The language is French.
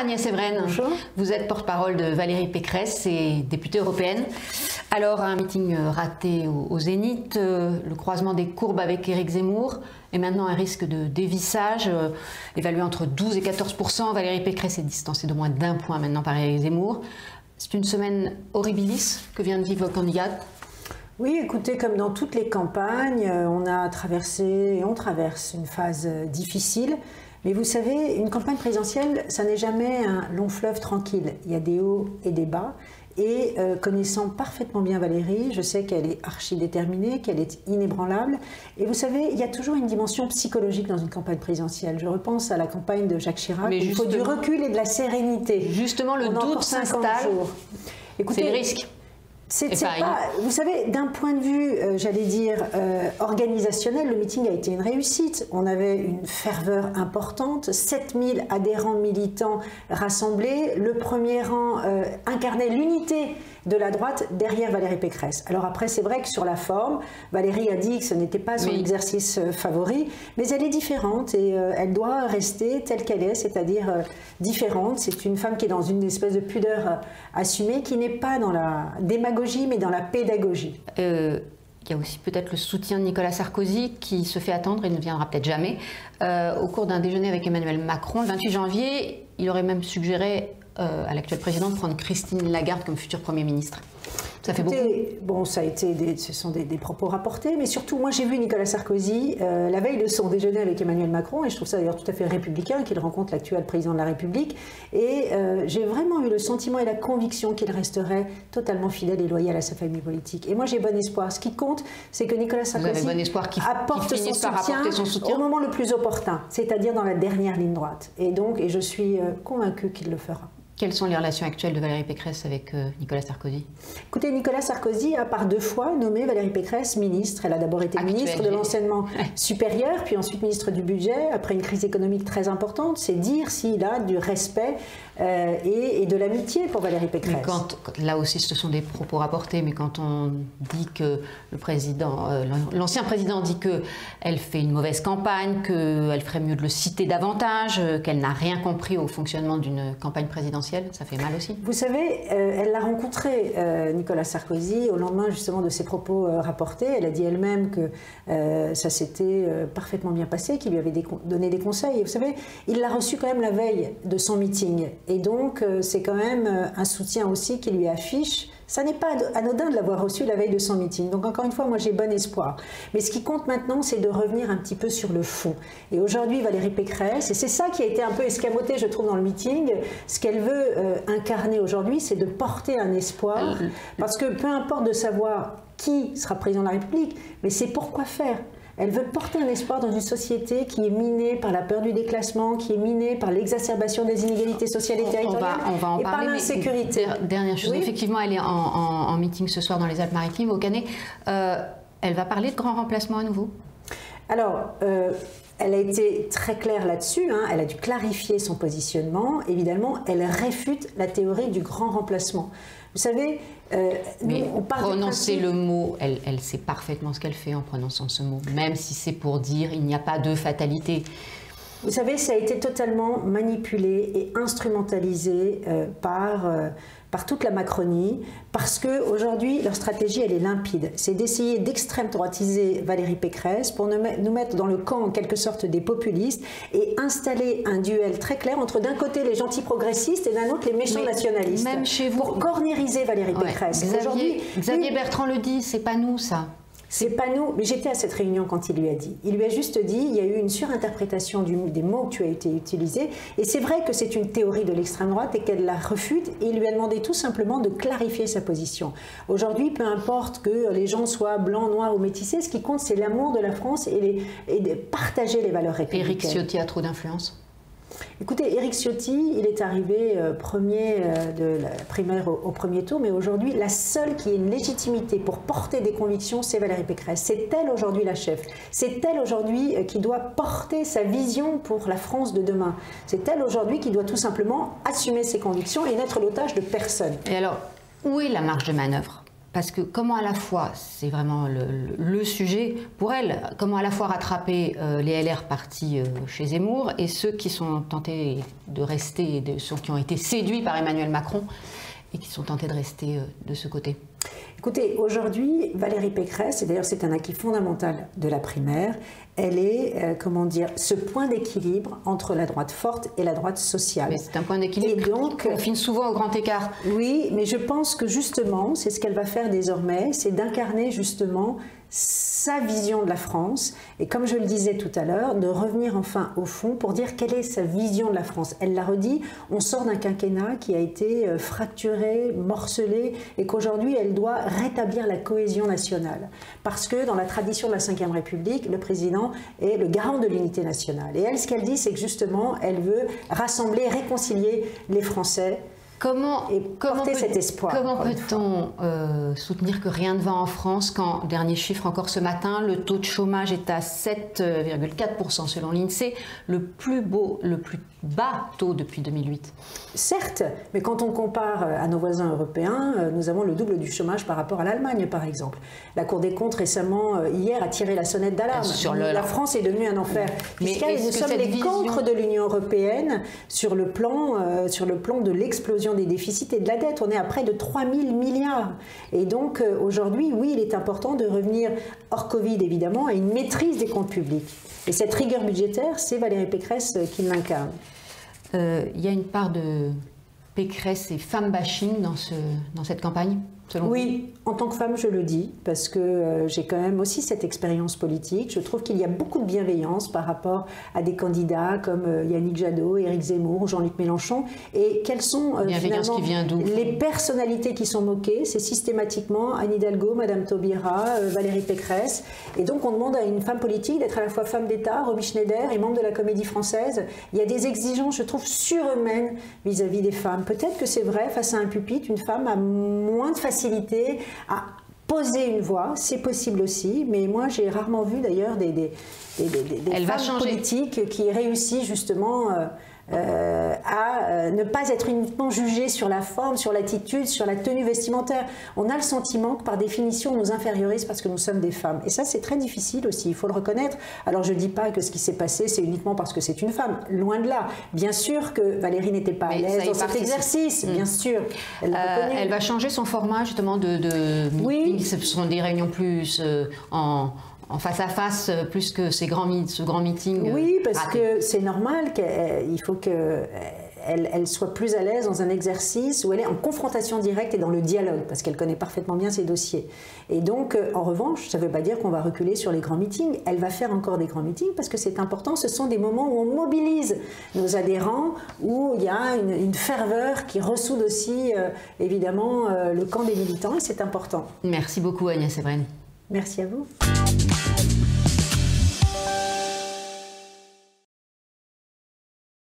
Agnès Evren. Bonjour. Vous êtes porte-parole de Valérie Pécresse et députée européenne. Alors, un meeting raté au Zénith, le croisement des courbes avec Éric Zemmour et maintenant un risque de dévissage évalué entre 12 et 14%. Valérie Pécresse est distancée de moins d'1 point maintenant par Éric Zemmour. C'est une semaine horribilis que vient de vivre votre candidate. Oui, écoutez, comme dans toutes les campagnes, on a traversé et on traverse une phase difficile. Mais vous savez, une campagne présidentielle, ça n'est jamais un long fleuve tranquille. Il y a des hauts et des bas. Et connaissant parfaitement bien Valérie, je sais qu'elle est archi déterminée, qu'elle est inébranlable. Et vous savez, il y a toujours une dimension psychologique dans une campagne présidentielle. Je repense à la campagne de Jacques Chirac. Il faut du recul et de la sérénité. Justement, le doute s'installe. C'est le risque. Vous savez, d'un point de vue, j'allais dire, organisationnel, le meeting a été une réussite. On avait une ferveur importante, 7000 adhérents militants rassemblés. Le premier rang incarnait l'unité de la droite derrière Valérie Pécresse. Alors après, c'est vrai que sur la forme, Valérie a dit que ce n'était pas son exercice favori, mais elle est différente et elle doit rester telle qu'elle est, c'est-à-dire différente. C'est une femme qui est dans une espèce de pudeur assumée, qui n'est pas dans la démagogie, mais dans la pédagogie. Il y a aussi peut-être le soutien de Nicolas Sarkozy qui se fait attendre et ne viendra peut-être jamais. Au cours d'un déjeuner avec Emmanuel Macron, le 28 janvier, il aurait même suggéré à l'actuel président de prendre Christine Lagarde comme futur Premier ministre. Ça fait beaucoup. Bon, ce sont des propos rapportés, mais surtout, moi j'ai vu Nicolas Sarkozy la veille de son déjeuner avec Emmanuel Macron, et je trouve ça d'ailleurs tout à fait républicain qu'il rencontre l'actuel président de la République, et j'ai vraiment eu le sentiment et la conviction qu'il resterait totalement fidèle et loyal à sa famille politique. Et moi j'ai bon espoir. Ce qui compte, c'est que Nicolas Sarkozy apporte son soutien au moment le plus opportun, c'est-à-dire dans la dernière ligne droite. Et je suis convaincue qu'il le fera. Quelles sont les relations actuelles de Valérie Pécresse avec Nicolas Sarkozy? Écoutez, Nicolas Sarkozy a par 2 fois nommé Valérie Pécresse ministre. Elle a d'abord été ministre de l'enseignement supérieur, puis ensuite ministre du budget, après une crise économique très importante. C'est dire s'il a du respect et de l'amitié pour Valérie Pécresse. Là aussi, ce sont des propos rapportés, mais quand on dit que l'ancien président dit qu'elle fait une mauvaise campagne, qu'elle ferait mieux de le citer davantage, qu'elle n'a rien compris au fonctionnement d'une campagne présidentielle, ça fait mal aussi. Vous savez, elle l'a rencontré, Nicolas Sarkozy, au lendemain justement de ses propos rapportés. Elle a dit elle-même que ça s'était parfaitement bien passé, qu'il lui avait donné des conseils. Et vous savez, il l'a reçu quand même la veille de son meeting. Et donc, c'est quand même un soutien aussi qu'il lui affiche. Ça n'est pas anodin de l'avoir reçu la veille de son meeting. Donc encore une fois, moi j'ai bon espoir. Mais ce qui compte maintenant, c'est de revenir un petit peu sur le fond. Et aujourd'hui, Valérie Pécresse, et c'est ça qui a été un peu escamoté, je trouve, dans le meeting, ce qu'elle veut incarner aujourd'hui, c'est de porter un espoir. Parce que peu importe de savoir qui sera président de la République, mais c'est pourquoi faire. Elle veut porter un espoir dans une société qui est minée par la peur du déclassement, qui est minée par l'exacerбation des inégalités sociales et territoriales et par l'insécurité. Dernière chose, effectivement, elle est en meeting ce soir dans les Alpes-Maritimes, au Canet. Elle va parler de grand remplacement à nouveau? Alors, elle a été très claire là-dessus, hein. Elle a dû clarifier son positionnement. Évidemment, elle réfute la théorie du grand remplacement. Vous savez, on prononcer le mot, elle sait parfaitement ce qu'elle fait en prononçant ce mot, même si c'est pour dire il n'y a pas de fatalité. Vous savez, ça a été totalement manipulé et instrumentalisé par toute la Macronie, parce qu'aujourd'hui, leur stratégie, elle est limpide. C'est d'essayer d'extrême droitiser Valérie Pécresse pour nous mettre dans le camp, en quelque sorte, des populistes et installer un duel très clair entre, d'un côté, les gentils progressistes et d'un autre, les méchants nationalistes. Même chez vous. Pour cornériser Valérie Pécresse. Xavier Bertrand le dit, c'est pas nous, ça. C'est pas nous, mais j'étais à cette réunion quand il lui a dit. Il lui a juste dit, il y a eu une surinterprétation des mots que tu as été utilisés, et c'est vrai que c'est une théorie de l'extrême droite et qu'elle la refute, et il lui a demandé tout simplement de clarifier sa position. Aujourd'hui, peu importe que les gens soient blancs, noirs ou métissés, ce qui compte, c'est l'amour de la France et de partager les valeurs républicaines. Éric Ciotti a trop d'influence? Écoutez, Éric Ciotti, il est arrivé premier de la primaire au premier tour, mais aujourd'hui, la seule qui ait une légitimité pour porter des convictions, c'est Valérie Pécresse. C'est elle aujourd'hui la chef. C'est elle aujourd'hui qui doit porter sa vision pour la France de demain. C'est elle aujourd'hui qui doit tout simplement assumer ses convictions et n'être l'otage de personne. Et alors, où est la marge de manœuvre parce que comment à la fois, c'est vraiment le sujet pour elle, comment à la fois rattraper les LR partis chez Zemmour et ceux qui sont tentés de rester, ceux qui ont été séduits par Emmanuel Macron et qui sont tentés de rester de ce côté. Écoutez, aujourd'hui, Valérie Pécresse, et d'ailleurs c'est un acquis fondamental de la primaire, elle est, comment dire, ce point d'équilibre entre la droite forte et la droite sociale. Mais c'est un point d'équilibre qui confine souvent au grand écart. Oui, mais je pense que justement, c'est ce qu'elle va faire désormais, c'est d'incarner justement sa vision de la France, et comme je le disais tout à l'heure, de revenir enfin au fond pour dire quelle est sa vision de la France. Elle l'a redit, on sort d'un quinquennat qui a été fracturé, morcelé, et qu'aujourd'hui elle doit rétablir la cohésion nationale. Parce que dans la tradition de la Ve République, le président est le garant de l'unité nationale. Et elle, ce qu'elle dit, c'est que justement, elle veut rassembler, réconcilier les Français. Comment peut-on soutenir que rien ne va en France quand, dernier chiffre encore ce matin, le taux de chômage est à 7,4% selon l'INSEE, le plus bas taux depuis 2008? Certes, mais quand on compare à nos voisins européens, nous avons le double du chômage par rapport à l'Allemagne, par exemple. La Cour des comptes récemment, hier, a tiré la sonnette d'alarme. La France est devenue un enfer fiscal et nous sommes les cancres de l'Union européenne sur le plan de l'explosion des déficits et de la dette. On est à près de 3 000 milliards. Et donc aujourd'hui, oui, il est important de revenir, hors Covid évidemment, à une maîtrise des comptes publics. Et cette rigueur budgétaire, c'est Valérie Pécresse qui l'incarne. Il y a une part de Pécresse et femme bashing dans cette campagne, selon vous? Oui, en tant que femme, je le dis, parce que j'ai quand même aussi cette expérience politique. Je trouve qu'il y a beaucoup de bienveillance par rapport à des candidats comme Yannick Jadot, Éric Zemmour, Jean-Luc Mélenchon. Et quelles sont finalement qui vient d'où? Les personnalités qui sont moquées? C'est systématiquement Anne Hidalgo, Madame Taubira, Valérie Pécresse. Et donc on demande à une femme politique d'être à la fois femme d'État, Romy Schneider et membre de la Comédie Française. Il y a des exigences, je trouve, surhumaines vis-à-vis des femmes. Peut-être que c'est vrai, face à un pupitre, une femme a moins de facilité à poser une voix, c'est possible aussi, mais moi j'ai rarement vu d'ailleurs des femmes politiques qui réussissent justement à ne pas être uniquement jugées sur la forme, sur l'attitude, sur la tenue vestimentaire. On a le sentiment que par définition on nous infériorise parce que nous sommes des femmes. Et ça c'est très difficile aussi, il faut le reconnaître. Alors je ne dis pas que ce qui s'est passé c'est uniquement parce que c'est une femme, loin de là. Bien sûr que Valérie n'était pas à l'aise dans cet exercice, bien sûr. Elle va changer son format justement de meeting. Ce sont des réunions plus en face à face, plus que ce grand meeting. Oui, parce que c'est normal qu'il faut qu'elle soit plus à l'aise dans un exercice où elle est en confrontation directe et dans le dialogue, parce qu'elle connaît parfaitement bien ses dossiers. Et donc, en revanche, ça ne veut pas dire qu'on va reculer sur les grands meetings. Elle va faire encore des grands meetings parce que c'est important. Ce sont des moments où on mobilise nos adhérents, où il y a une ferveur qui ressoude aussi, évidemment, le camp des militants, et c'est important. Merci beaucoup, Agnès Evren. Merci à vous.